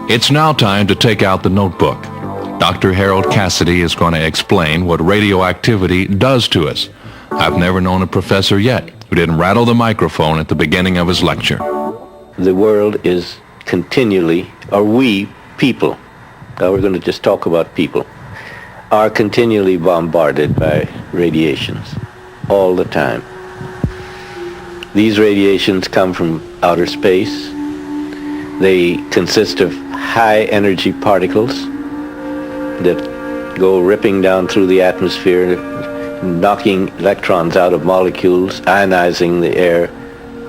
It's now time to take out the notebook. Dr. Harold Cassidy is going to explain what radioactivity does to us. I've never known a professor yet who didn't rattle the microphone at the beginning of his lecture. The world is continually, or we, people, now we're going to just talk about people, are continually bombarded by radiations all the time. These radiations come from outer space. They consist of high energy particles that go ripping down through the atmosphere, knocking electrons out of molecules, ionizing the air,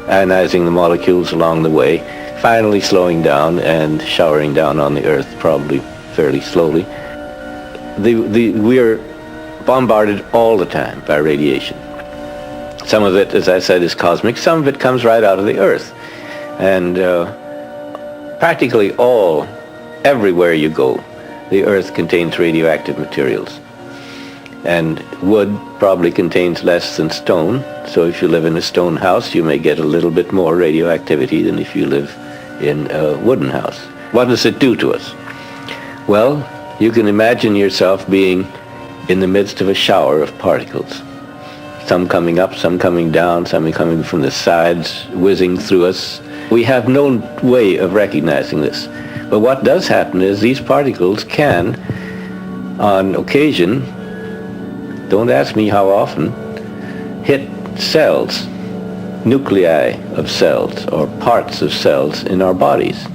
ionizing the molecules along the way, finally slowing down and showering down on the Earth, probably fairly slowly. We are bombarded all the time by radiation. Some of it, as I said, is cosmic. Some of it comes right out of the Earth. And practically everywhere you go, the Earth contains radioactive materials. And wood probably contains less than stone. So if you live in a stone house, you may get a little bit more radioactivity than if you live in a wooden house. What does it do to us? Well, you can imagine yourself being in the midst of a shower of particles. Some coming up, some coming down, some coming from the sides, whizzing through us. We have no way of recognizing this. But what does happen is these particles can, on occasion, don't ask me how often, hit cells, nuclei of cells, or parts of cells in our bodies.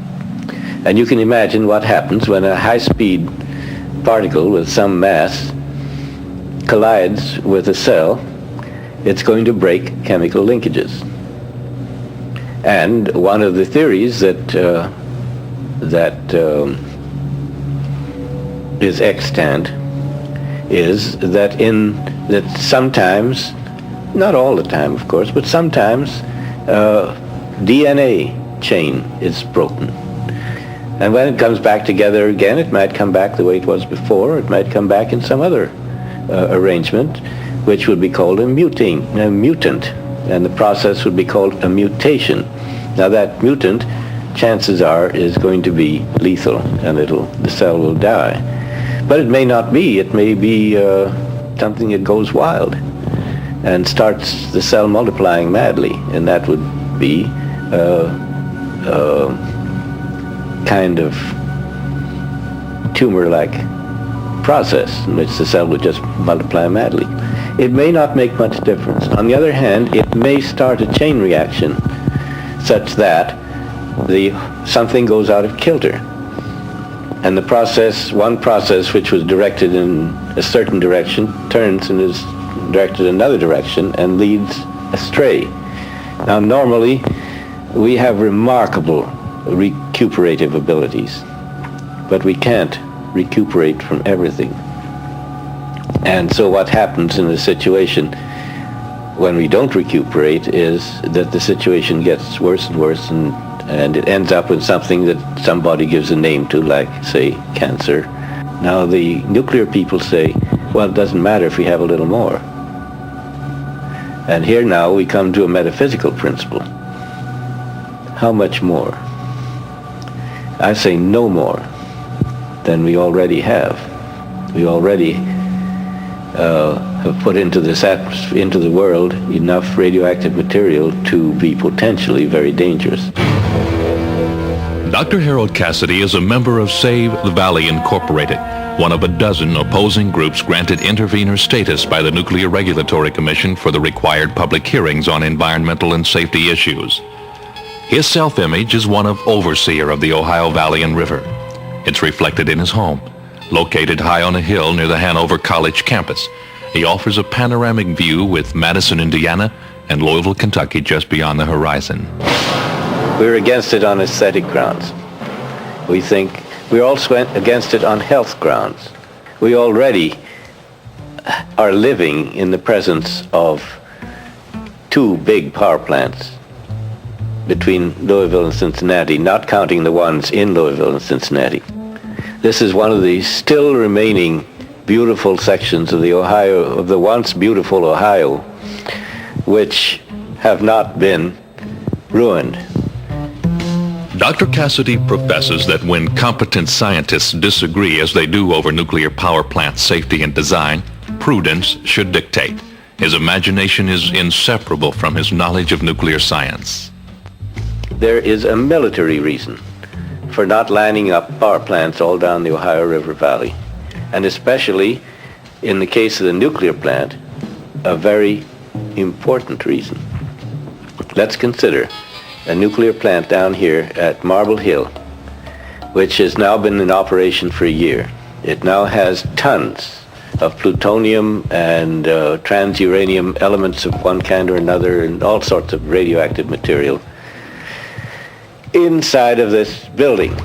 And you can imagine what happens when a high-speed particle with some mass collides with a cell. It's going to break chemical linkages. And one of the theories that is extant is that sometimes, not all the time of course, but sometimes DNA chain is broken. And when it comes back together again, it might come back the way it was before. It might come back in some other arrangement, which would be called a mutant, and the process would be called a mutation. Now that mutant, chances are, is going to be lethal, and the cell will die. But it may not be. It may be something that goes wild and starts the cell multiplying madly, and that would be kind of tumor-like process in which the cell would just multiply madly. It may not make much difference. On the other hand, it may start a chain reaction such that something goes out of kilter. And one process which was directed in a certain direction turns and is directed in another direction and leads astray. Now normally we have remarkable recuperative abilities, but we can't recuperate from everything. And so what happens in a situation when we don't recuperate is that the situation gets worse and worse, and it ends up with something that somebody gives a name to, like, say, cancer. Now the nuclear people say, well, it doesn't matter if we have a little more. And here now we come to a metaphysical principle. How much more? I say no more than we already have. We already have put into this atmosphere, into the world, enough radioactive material to be potentially very dangerous. Dr. Harold Cassidy is a member of Save the Valley Incorporated, one of a dozen opposing groups granted intervener status by the Nuclear Regulatory Commission for the required public hearings on environmental and safety issues. His self-image is one of overseer of the Ohio Valley and River. It's reflected in his home, located high on a hill near the Hanover College campus. He offers a panoramic view with Madison, Indiana, and Louisville, Kentucky just beyond the horizon. We're against it on aesthetic grounds. We think we're also against it on health grounds. We already are living in the presence of two big power plants between Louisville and Cincinnati, not counting the ones in Louisville and Cincinnati. This is one of the still remaining beautiful sections of the Ohio, of the once beautiful Ohio, which have not been ruined. Dr. Cassidy professes that when competent scientists disagree as they do over nuclear power plant safety and design, prudence should dictate. His imagination is inseparable from his knowledge of nuclear science. There is a military reason for not lining up power plants all down the Ohio River Valley, and especially in the case of the nuclear plant, a very important reason. Let's consider a nuclear plant down here at Marble Hill, which has now been in operation for a year. It now has tons of plutonium and transuranium elements of one kind or another and all sorts of radioactive material inside of this building.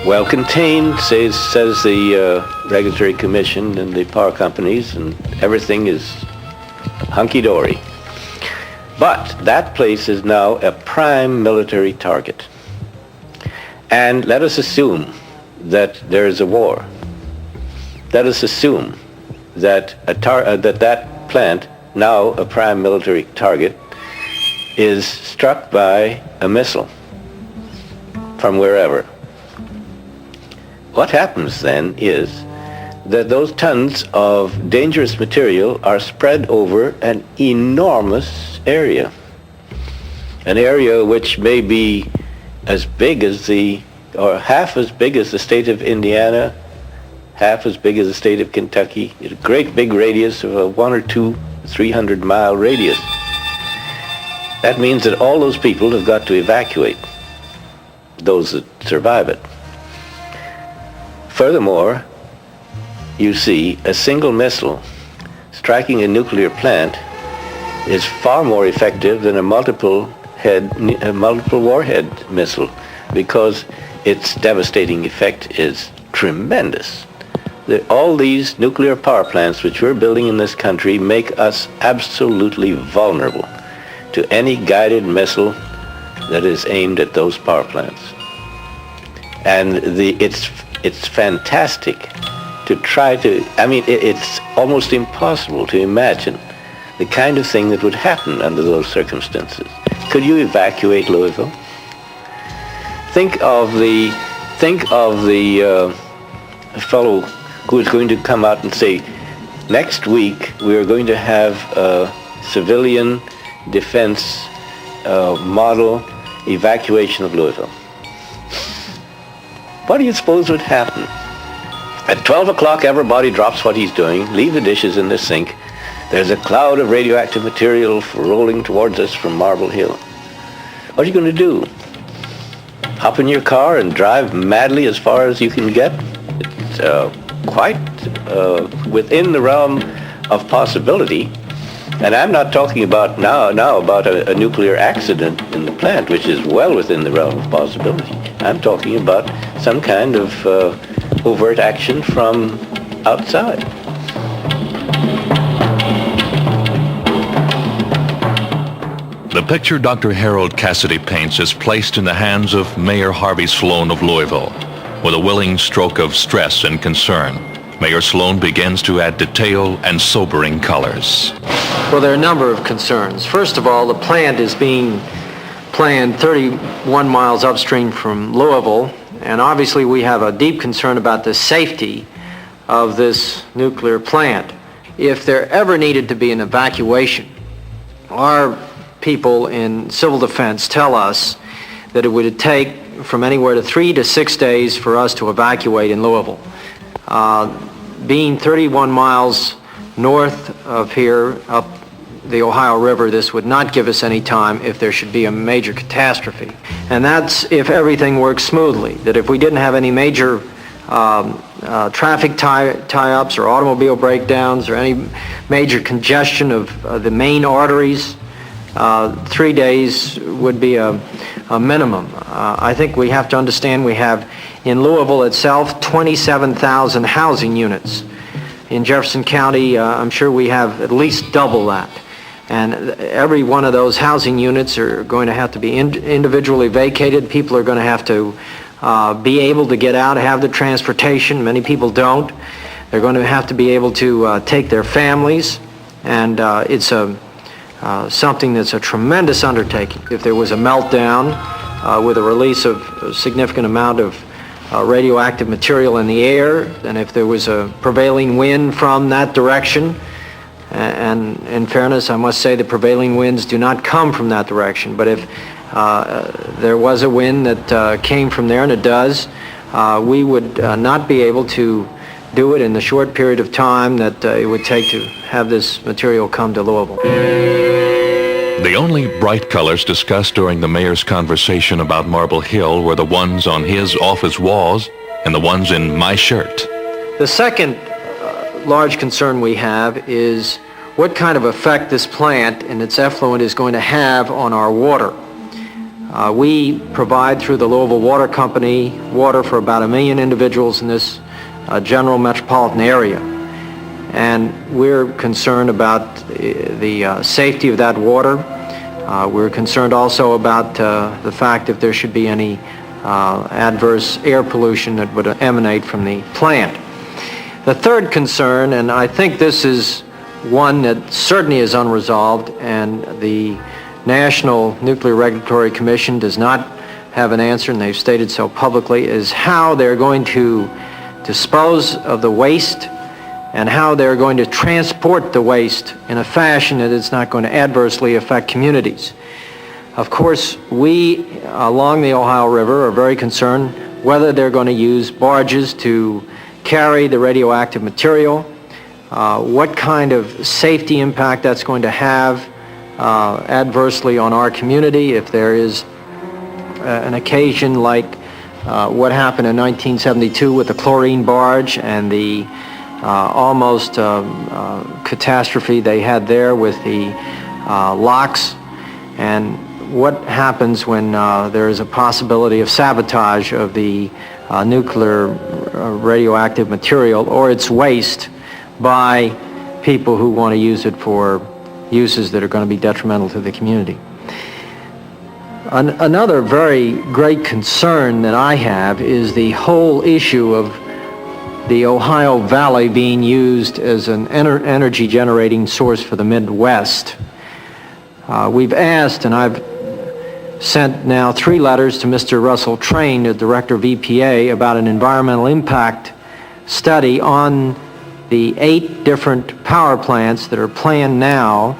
Well contained, says the Regulatory Commission and the power companies, and everything is hunky-dory. But that place is now a prime military target. And let us assume that there is a war. Let us assume that that plant, now a prime military target, is struck by a missile from wherever. What happens then is that those tons of dangerous material are spread over an enormous area. An area which may be as big as or half as big as the state of Indiana, half as big as the state of Kentucky, a great big radius of a 100 or 200, 300 mile radius. That means that all those people have got to evacuate, those that survive it. Furthermore, you see, a single missile striking a nuclear plant is far more effective than a multiple warhead missile, because its devastating effect is tremendous. All these nuclear power plants which we're building in this country make us absolutely vulnerable to any guided missile that is aimed at those power plants. And it's fantastic to try to, it's almost impossible to imagine the kind of thing that would happen under those circumstances. Could you evacuate Louisville? Think of the fellow who is going to come out and say, next week we are going to have a civilian defense model evacuation of Louisville. What do you suppose would happen? At 12 o'clock, everybody drops what he's doing, leave the dishes in the sink. There's a cloud of radioactive material rolling towards us from Marble Hill. What are you going to do? Hop in your car and drive madly as far as you can get? It's quite within the realm of possibility. And I'm not talking about now about a nuclear accident in the plant, which is well within the realm of possibility. I'm talking about some kind of overt action from outside. The picture Dr. Harold Cassidy paints is placed in the hands of Mayor Harvey Sloan of Louisville. With a willing stroke of stress and concern, Mayor Sloan begins to add detail and sobering colors. Well, there are a number of concerns. First of all, the plant is being planned 31 miles upstream from Louisville, and obviously we have a deep concern about the safety of this nuclear plant. If there ever needed to be an evacuation, our people in civil defense tell us that it would take from anywhere to 3 to 6 days for us to evacuate in Louisville. Being 31 miles north of here, up the Ohio River, this would not give us any time if there should be a major catastrophe. And that's if everything works smoothly, that if we didn't have any major traffic tie-ups or automobile breakdowns or any major congestion of the main arteries, 3 days would be a minimum. I think we have to understand we have in Louisville itself 27,000 housing units. In Jefferson County, I'm sure we have at least double that. And every one of those housing units are going to have to be individually vacated. People are going to have to be able to get out, have the transportation. Many people don't. They're going to have to be able to take their families. And it's something that's a tremendous undertaking. If there was a meltdown, with a release of a significant amount of radioactive material in the air, and if there was a prevailing wind from that direction, and in fairness, I must say the prevailing winds do not come from that direction, but if there was a wind that came from there, and it does, we would not be able to do it in the short period of time that it would take to have this material come to Louisville. The only bright colors discussed during the mayor's conversation about Marble Hill were the ones on his office walls and the ones in my shirt. The second large concern we have is what kind of effect this plant and its effluent is going to have on our water. We provide through the Louisville Water Company water for about 1 million individuals in this general metropolitan area. And we're concerned about the safety of that water. We're concerned also about the fact if there should be any adverse air pollution that would emanate from the plant. The third concern, and I think this is one that certainly is unresolved, and the National Nuclear Regulatory Commission does not have an answer, and they've stated so publicly, is how they're going to dispose of the waste and how they're going to transport the waste in a fashion that it's not going to adversely affect communities. Of course, we along the Ohio River are very concerned whether they're going to use barges to carry the radioactive material, what kind of safety impact that's going to have adversely on our community if there is an occasion like what happened in 1972 with the chlorine barge and the almost catastrophe they had there with the locks, and what happens when there is a possibility of sabotage of the nuclear radioactive material or its waste by people who want to use it for uses that are going to be detrimental to the community. Another very great concern that I have is the whole issue of the Ohio Valley being used as an energy generating source for the Midwest. We've asked, and I've sent now 3 letters to Mr. Russell Train, the Director of EPA, about an environmental impact study on the 8 different power plants that are planned now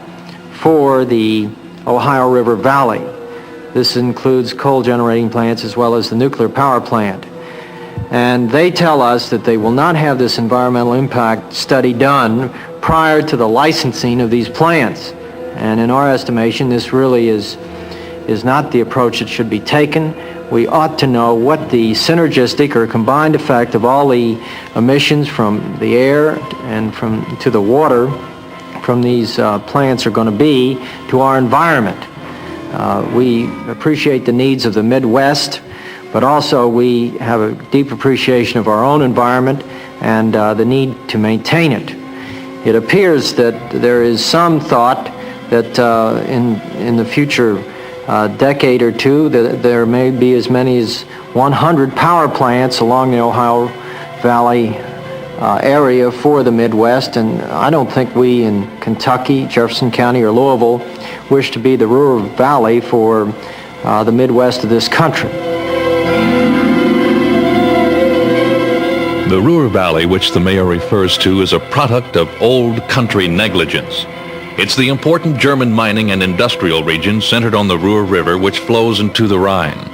for the Ohio River Valley. This includes coal generating plants as well as the nuclear power plant. And they tell us that they will not have this environmental impact study done prior to the licensing of these plants. And in our estimation, this really is not the approach that should be taken. We ought to know what the synergistic or combined effect of all the emissions from the air and to the water from these plants are going to be to our environment. We appreciate the needs of the Midwest, but also we have a deep appreciation of our own environment and the need to maintain it. It appears that there is some thought that in the future decade or two that there may be as many as 100 power plants along the Ohio Valley area for the Midwest, and I don't think we in Kentucky, Jefferson County, or Louisville wish to be the Ruhr Valley for the Midwest of this country. The Ruhr Valley, which the mayor refers to, is a product of old country negligence. It's the important German mining and industrial region centered on the Ruhr River, which flows into the Rhine.